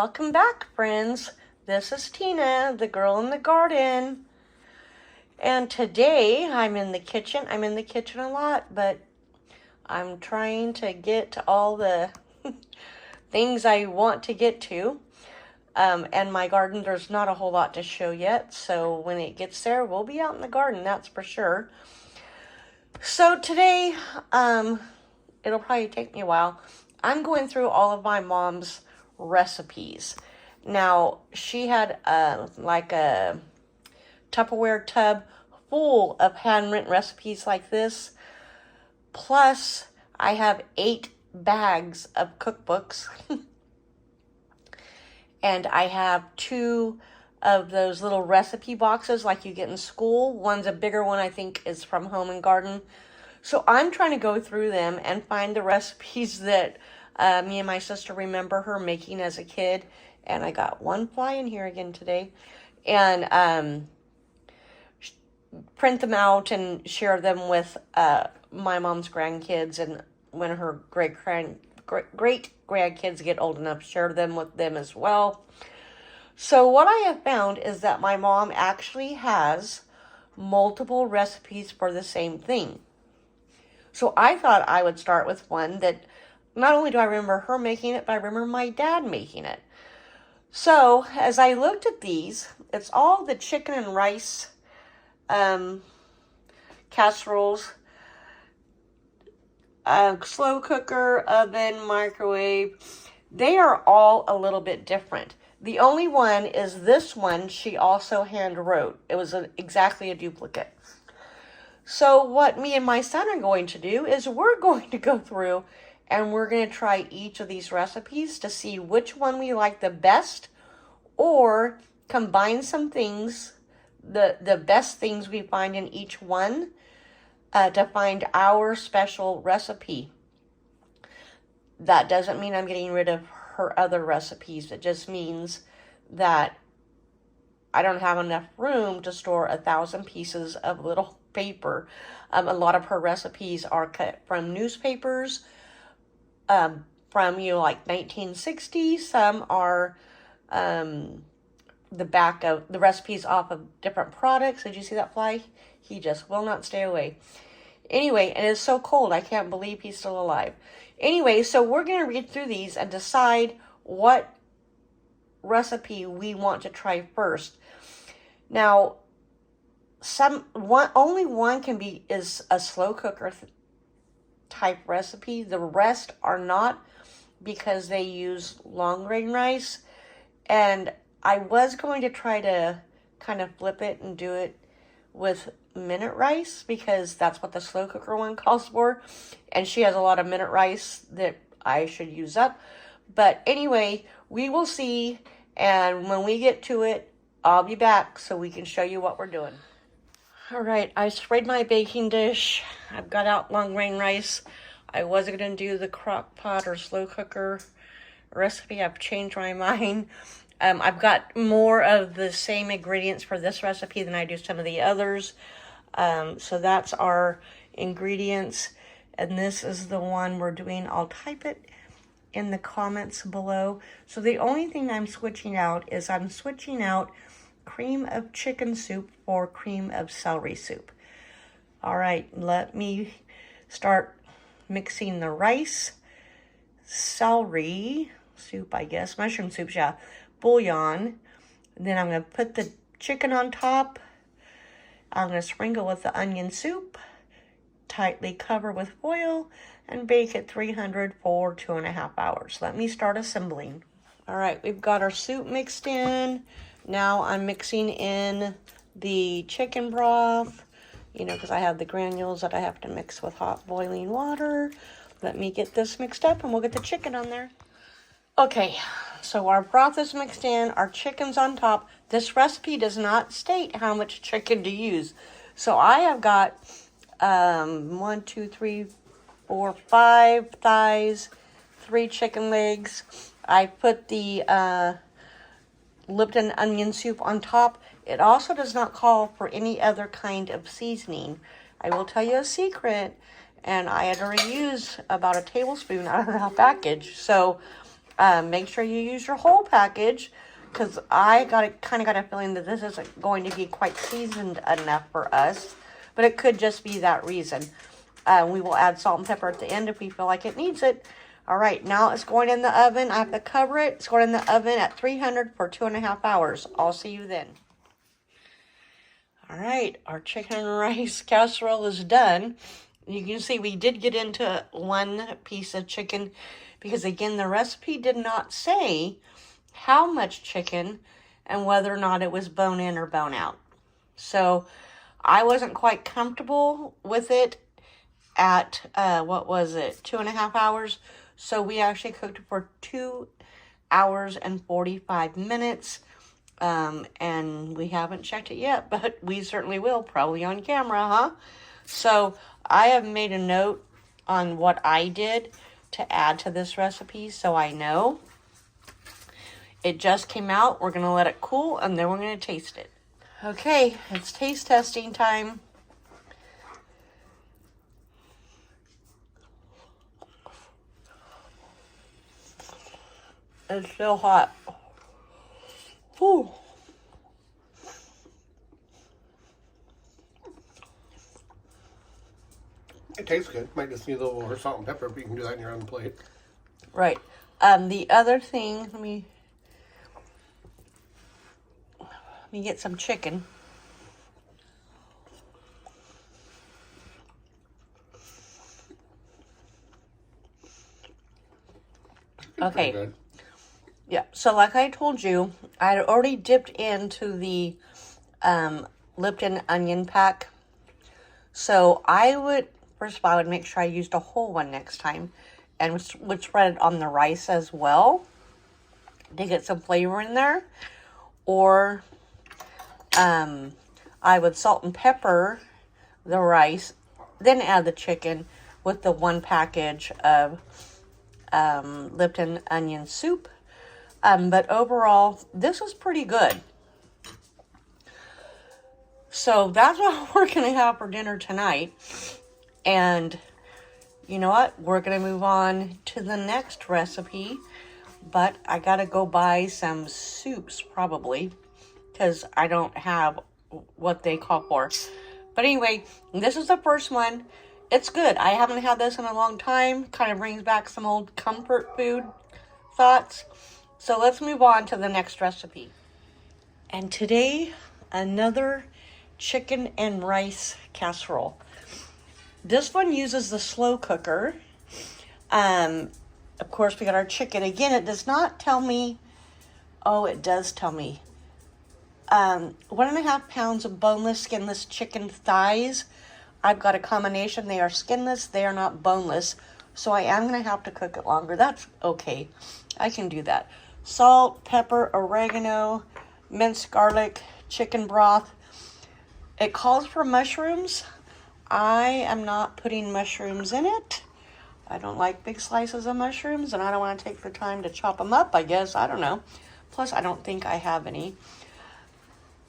Welcome back, friends. This is Tina, the girl in the garden. And today I'm in the kitchen. I'm in the kitchen a lot, but I'm trying to get to all the things I want to get to. And my garden, there's not a whole lot to show yet. So when it gets there, we'll be out in the garden, that's for sure. So today, it'll probably take me a while. I'm going through all of my mom's recipes. Now, she had like a Tupperware tub full of handwritten recipes like this. Plus, I have 8 bags of cookbooks. And I have 2 of those little recipe boxes like you get in school. One's a bigger one, I think, is from Home and Garden. So I'm trying to go through them and find the recipes that me and my sister remember her making as a kid. And I got one fly in here again today. And print them out and share them with my mom's grandkids. And when her great grandkids get old enough, share them with them as well. So what I have found is that my mom actually has multiple recipes for the same thing. So I thought I would start with one that not only do I remember her making it, but I remember my dad making it. So as I looked at these, it's all the chicken and rice casseroles, slow cooker, oven, microwave. They are all a little bit different. The only one is this one she also hand wrote. It was exactly a duplicate. So what me and my son are going to do is we're going to go through and we're going to try each of these recipes to see which one we like the best, or combine some things, the best things we find in each one, to find our special recipe. That doesn't mean I'm getting rid of her other recipes. It just means that I don't have enough room to store 1,000 pieces of little paper. A lot of her recipes are cut from newspapers, from, like 1960. Some are the back of the recipes off of different products. Did you see that fly? He just will not stay away. Anyway, and it's so cold, I can't believe he's still alive. Anyway, so we're going to read through these and decide what recipe we want to try first. Now, only one is a slow cooker type recipe. The rest are not, because they use long grain rice. And I was going to try to kind of flip it and do it with minute rice, because that's what the slow cooker one calls for. And she has a lot of minute rice that I should use up. But anyway, we will see. And when we get to it, I'll be back so we can show you what we're doing. All right, I sprayed my baking dish. I've got out long grain rice. I was going to do the crock pot or slow cooker recipe. I've changed my mind. I've got more of the same ingredients for this recipe than I do some of the others. So that's our ingredients. And this is the one we're doing. I'll type it in the comments below. So the only thing I'm switching out is I'm switching out cream of chicken soup for cream of celery soup. All right, let me start mixing the rice, celery soup, I guess, mushroom soup, yeah, bouillon. Then I'm going to put the chicken on top. I'm going to sprinkle with the onion soup, tightly cover with foil, and bake at 300 for 2.5 hours. Let me start assembling. All right, we've got our soup mixed in. Now I'm mixing in the chicken broth, because I have the granules that I have to mix with hot boiling water. Let me get this mixed up and we'll get the chicken on there. Okay, so our broth is mixed in, our chicken's on top. This recipe does not state how much chicken to use. So I have got 1, 2, 3, 4, 5 thighs, 3 chicken legs. I put the Lipton onion soup on top. It also does not call for any other kind of seasoning. I will tell you a secret, and I had already used about a tablespoon out of that package. So Make sure you use your whole package, because I kind of got a feeling that this isn't going to be quite seasoned enough for us, but it could just be that reason. We will add salt and pepper at the end if we feel like it needs it. All right, now it's going in the oven. I have to cover it. It's going in the oven at 300 for 2.5 hours. I'll see you then. All right, our chicken and rice casserole is done. You can see we did get into one piece of chicken because, again, the recipe did not say how much chicken and whether or not it was bone in or bone out. So I wasn't quite comfortable with it at, 2.5 hours. So we actually cooked it for 2 hours and 45 minutes. And we haven't checked it yet, but we certainly will, probably on camera, huh? So I have made a note on what I did to add to this recipe, so I know. It just came out. We're going to let it cool, and then we're going to taste it. Okay, it's taste testing time. It's still hot. Whew. It tastes good. Might just need a little more salt and pepper, but you can do that on your own plate. Right. The other thing, let me get some chicken. Okay. Good. Yeah, so like I told you, I had already dipped into the Lipton onion pack. So I would, first of all, I would make sure I used a whole one next time, and would spread it on the rice as well to get some flavor in there. Or I would salt and pepper the rice, then add the chicken with the one package of Lipton onion soup. But overall, this is pretty good. So that's what we're going to have for dinner tonight. And you know what? We're going to move on to the next recipe. But I got to go buy some soups probably, because I don't have what they call for. But anyway, this is the first one. It's good. I haven't had this in a long time. Kind of brings back some old comfort food thoughts. So let's move on to the next recipe. And today, another chicken and rice casserole. This one uses the slow cooker. Of course, we got our chicken. Again, it does not tell me. Oh, it does tell me. 1.5 pounds of boneless, skinless chicken thighs. I've got a combination. They are skinless. They are not boneless. So I am going to have to cook it longer. That's okay. I can do that. Salt, pepper, oregano, minced garlic, chicken broth. It calls for mushrooms. I am not putting mushrooms in it. I don't like big slices of mushrooms, and I don't want to take the time to chop them up, I guess. I don't know. Plus, I don't think I have any.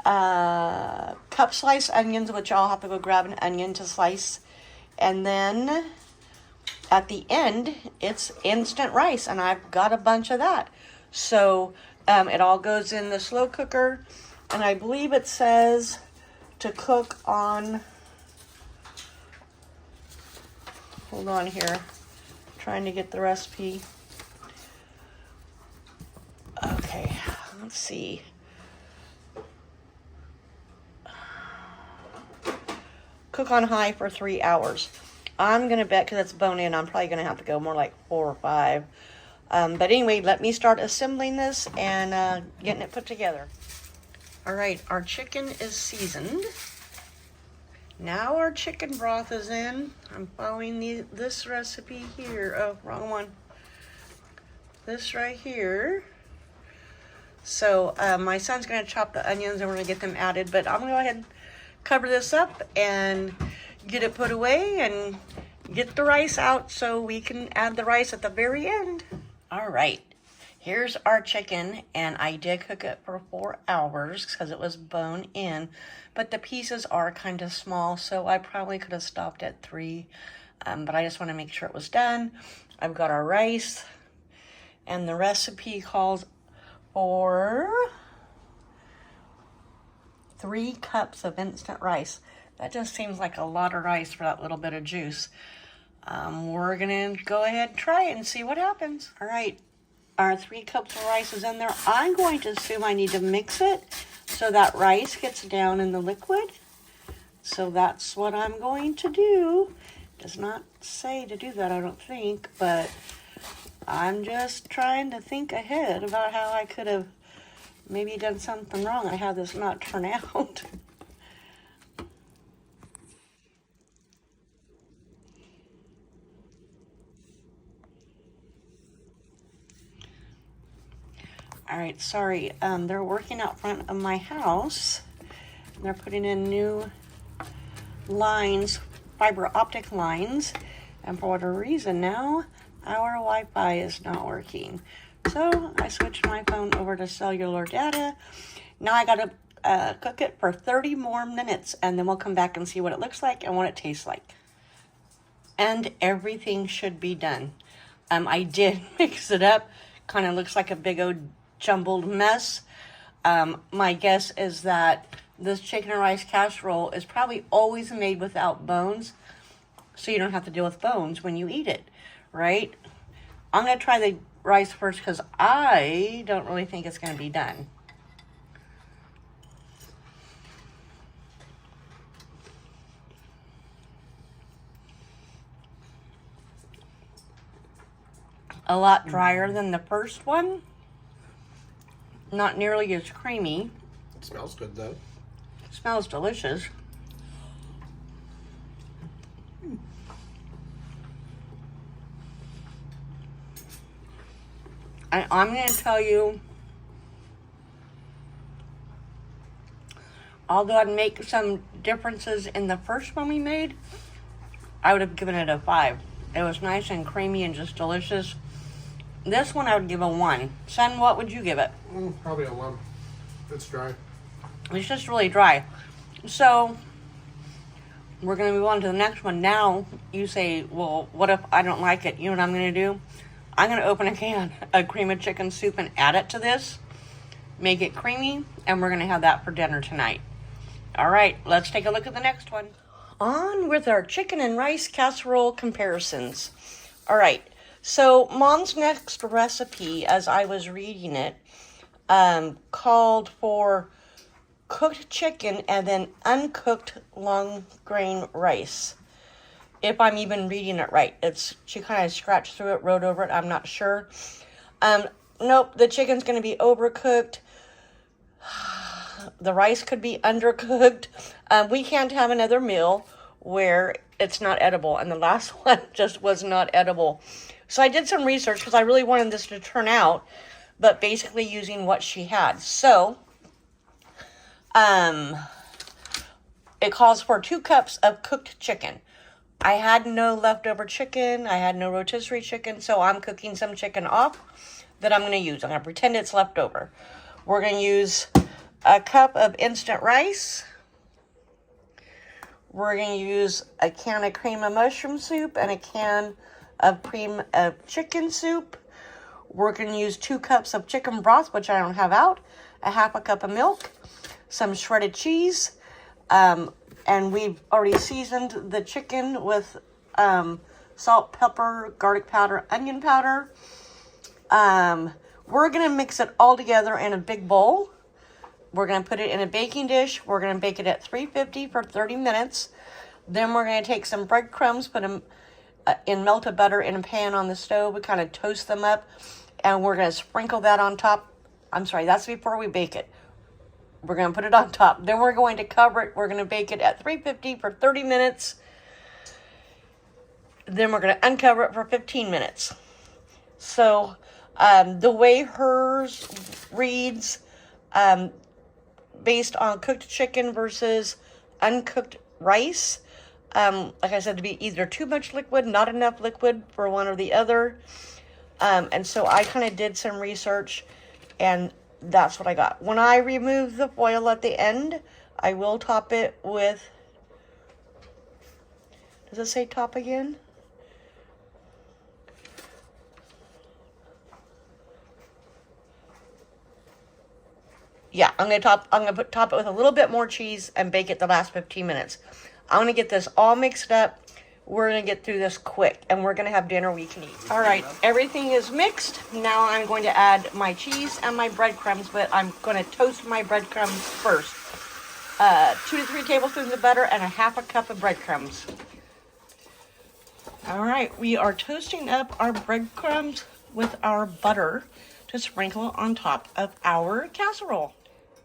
Cup sliced onions, which I'll have to go grab an onion to slice. And then at the end, it's instant rice, and I've got a bunch of that. So it all goes in the slow cooker, and I believe it says to cook on, hold on here, trying to get the recipe. Okay, let's see. Cook on high for 3 hours. I'm going to bet, because it's bone in, I'm probably going to have to go more like 4 or 5. But anyway, let me start assembling this and getting it put together. All right, our chicken is seasoned. Now our chicken broth is in. I'm following this recipe here. Oh, wrong one. This right here. So my son's going to chop the onions and we're going to get them added. But I'm going to go ahead and cover this up and get it put away and get the rice out so we can add the rice at the very end. All right. Here's our chicken, and I did cook it for 4 hours because it was bone in, but the pieces are kind of small, so I probably could have stopped at 3, but I just want to make sure it was done. I've got our rice. And the recipe calls for 3 cups of instant rice. That just seems like a lot of rice for that little bit of juice. We're gonna go ahead and try it and see what happens. All right, our 3 cups of rice is in there. I'm going to assume I need to mix it so that rice gets down in the liquid. So that's what I'm going to do. Does not say to do that, I don't think, but I'm just trying to think ahead about how I could have maybe done something wrong. I had this not turn out. All right, sorry. They're working out front of my house. They're putting in new lines, fiber optic lines, and for whatever reason now our Wi-Fi is not working. So I switched my phone over to cellular data. Now I gotta cook it for 30 more minutes, and then we'll come back and see what it looks like and what it tastes like. And everything should be done. I did mix it up. Kind of looks like a big old jumbled mess. My guess is that this chicken and rice casserole is probably always made without bones, so you don't have to deal with bones when you eat it, right? I'm going to try the rice first because I don't really think it's going to be done. A lot drier than the first one. Not nearly as creamy. It smells good though. Smells delicious. And I'm going to tell you, although I'd make some differences in the first one we made, I would have given it a 5. It was nice and creamy and just delicious. This one I would give a 1. Son, what would you give it? Probably a 1. It's dry. It's just really dry. So we're going to move on to the next one. Now you say, well, what if I don't like it? You know what I'm going to do? I'm going to open a can of cream of chicken soup and add it to this. Make it creamy. And we're going to have that for dinner tonight. All right, let's take a look at the next one. On with our chicken and rice casserole comparisons. All right, so Mom's next recipe, as I was reading it, called for cooked chicken and then uncooked long grain rice. If I'm even reading it right. She kind of scratched through it, wrote over it, I'm not sure. Nope, the chicken's going to be overcooked. The rice could be undercooked. We can't have another meal where it's not edible. And the last one just was not edible. So I did some research because I really wanted this to turn out, but basically using what she had. So, it calls for 2 cups of cooked chicken. I had no leftover chicken. I had no rotisserie chicken. So I'm cooking some chicken off that I'm going to use. I'm going to pretend it's leftover. We're going to use a cup of instant rice. We're going to use a can of cream of mushroom soup and a can of cream of chicken soup. We're going to use 2 cups of chicken broth, which I don't have out, a half a cup of milk, some shredded cheese, and we've already seasoned the chicken with salt, pepper, garlic powder, onion powder. We're going to mix it all together in a big bowl. We're going to put it in a baking dish. We're going to bake it at 350 for 30 minutes. Then we're going to take some breadcrumbs, put them in melted butter in a pan on the stove. We kind of toast them up, and we're going to sprinkle that on top. I'm sorry, that's before we bake it. We're going to put it on top. Then we're going to cover it. We're going to bake it at 350 for 30 minutes. Then we're going to uncover it for 15 minutes. So the way hers reads, based on cooked chicken versus uncooked rice, like I said, to be either too much liquid, not enough liquid for one or the other. And so I kind of did some research, and that's what I got. When I remove the foil at the end, I will top it with, does it say top again? Yeah, I'm gonna top it with a little bit more cheese and bake it the last 15 minutes. I'm gonna get this all mixed up. We're gonna get through this quick, and we're gonna have dinner we can eat. All right, everything is mixed. Now I'm going to add my cheese and my breadcrumbs, but I'm gonna toast my breadcrumbs first. 2 to 3 tablespoons of butter and a half a cup of breadcrumbs. All right, we are toasting up our breadcrumbs with our butter to sprinkle on top of our casserole.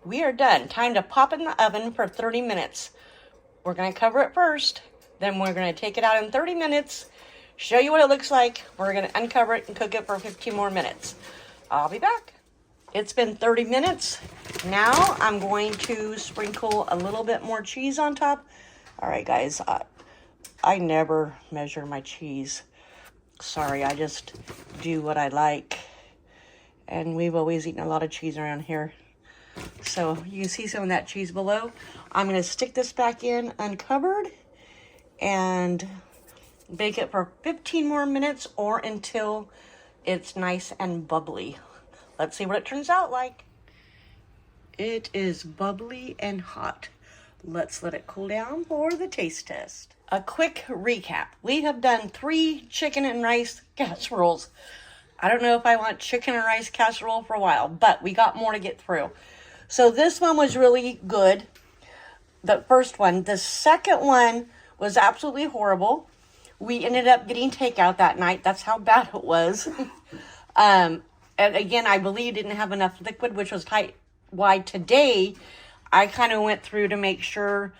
We are done. Time to pop in the oven for 30 minutes. We're going to cover it first, then we're going to take it out in 30 minutes, show you what it looks like. We're going to uncover it and cook it for 15 more minutes. I'll be back. It's been 30 minutes. Now I'm going to sprinkle a little bit more cheese on top. All right, guys, I never measure my cheese. Sorry, I just do what I like. And we've always eaten a lot of cheese around here. So you see some of that cheese below. I'm going to stick this back in uncovered and bake it for 15 more minutes or until it's nice and bubbly. Let's see what it turns out like. It is bubbly and hot. Let's let it cool down for the taste test. A quick recap. We have done 3 chicken and rice casseroles. I don't know if I want chicken and rice casserole for a while, but we got more to get through. So this one was really good. The first one. The second one was absolutely horrible. We ended up getting takeout that night. That's how bad it was. And again, I believe didn't have enough liquid, which was why today I kind of went through to make sure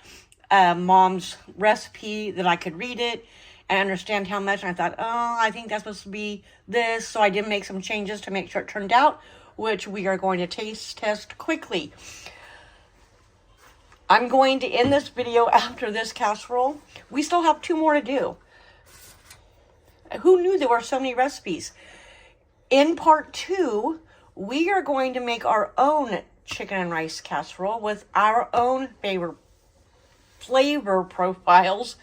Mom's recipe, that I could read it and understand how much. And I thought, oh, I think that's supposed to be this. So I did make some changes to make sure it turned out, which we are going to taste test quickly. I'm going to end this video after this casserole. We still have 2 more to do. Who knew there were so many recipes? In part 2, we are going to make our own chicken and rice casserole with our own flavor profiles.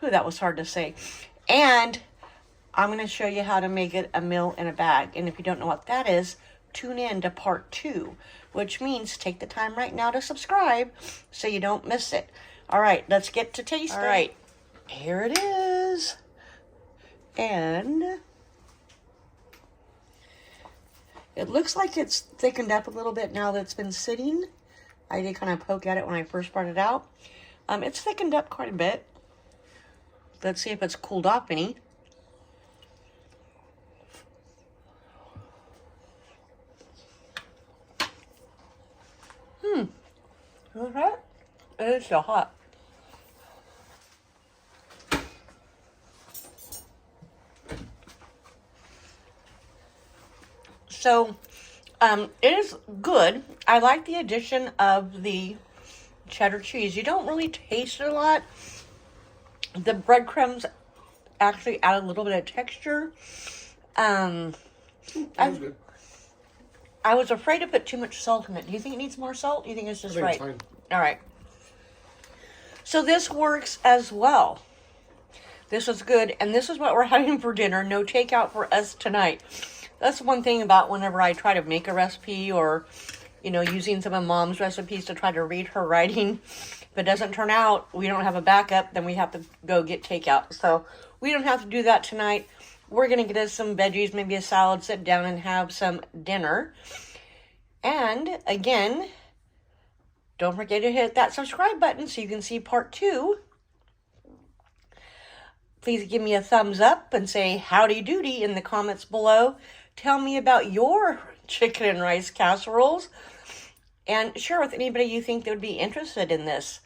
Ooh, that was hard to say. And I'm going to show you how to make it a meal in a bag. And if you don't know what that is, tune in to part 2, which means take the time right now to subscribe so you don't miss it. All right, let's get to tasting. All right, here it is. And it looks like it's thickened up a little bit now that it's been sitting. I did kind of poke at it when I first brought it out. It's thickened up quite a bit. Let's see if it's cooled off any. Okay. It is still hot. So, it is good. I like the addition of the cheddar cheese. You don't really taste it a lot. The breadcrumbs actually add a little bit of texture. I was afraid to put too much salt in it. Do you think it needs more salt? Do you think it's just right? It's fine. All right. So this works as well. This is good, and this is what we're having for dinner. No takeout for us tonight. That's one thing about whenever I try to make a recipe or, you know, using some of Mom's recipes to try to read her writing. If it doesn't turn out, we don't have a backup, then we have to go get takeout. So we don't have to do that tonight. We're going to get us some veggies, maybe a salad, sit down and have some dinner. And again, don't forget to hit that subscribe button so you can see part 2. Please give me a thumbs up and say howdy doody in the comments below. Tell me about your chicken and rice casseroles. And share with anybody you think that would be interested in this.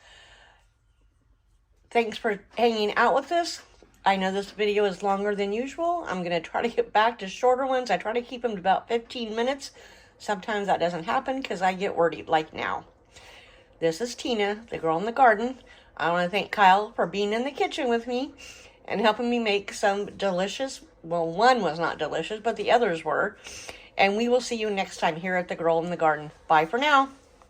Thanks for hanging out with us. I know this video is longer than usual. I'm going to try to get back to shorter ones. I try to keep them to about 15 minutes. Sometimes that doesn't happen because I get wordy like now. This is Tina, the girl in the garden. I want to thank Kyle for being in the kitchen with me and helping me make some delicious, well, one was not delicious, but the others were. And we will see you next time here at the Girl in the Garden. Bye for now.